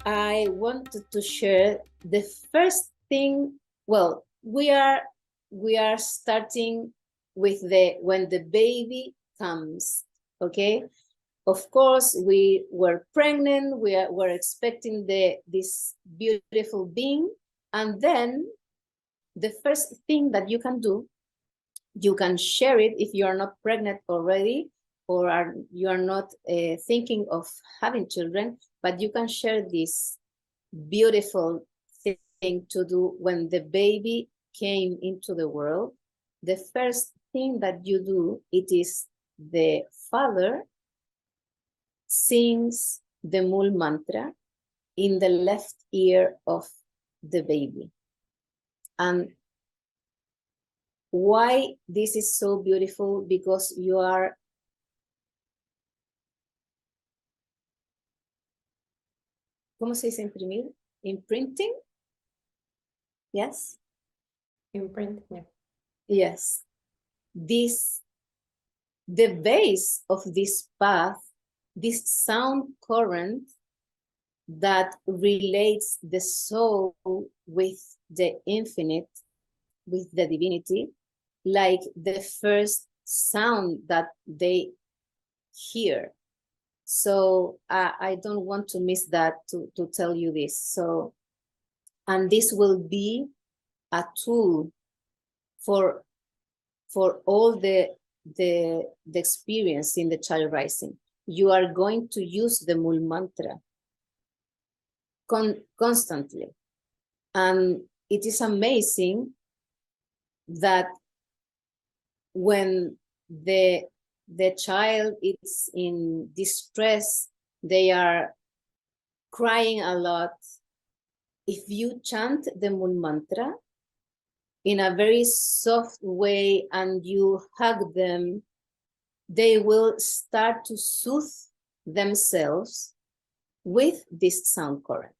I wanted to share the first thing. Well, we are starting with when the baby comes. Okay, of course we were pregnant. We're expecting this beautiful being, and then the first thing that you can do, you can share it if you are not pregnant already, or you are not thinking of having children, but you can share this beautiful thing to do when the baby came into the world. The first thing that you do, it is the father sings the Mul Mantra in the left ear of the baby. And why this is so beautiful? Because you are ¿cómo se dice imprimir? Imprinting? Yes? Imprint, yeah. Yes. The base of this path, this sound current that relates the soul with the infinite, with the divinity, like the first sound that they hear. So I don't want to miss that to tell you this. So, and this will be a tool for all the experience in the child rising. You are going to use the Mul Mantra constantly. And it is amazing that when the child is in distress, they are crying a lot. If you chant the Mul Mantra in a very soft way and you hug them, they will start to soothe themselves with this sound current.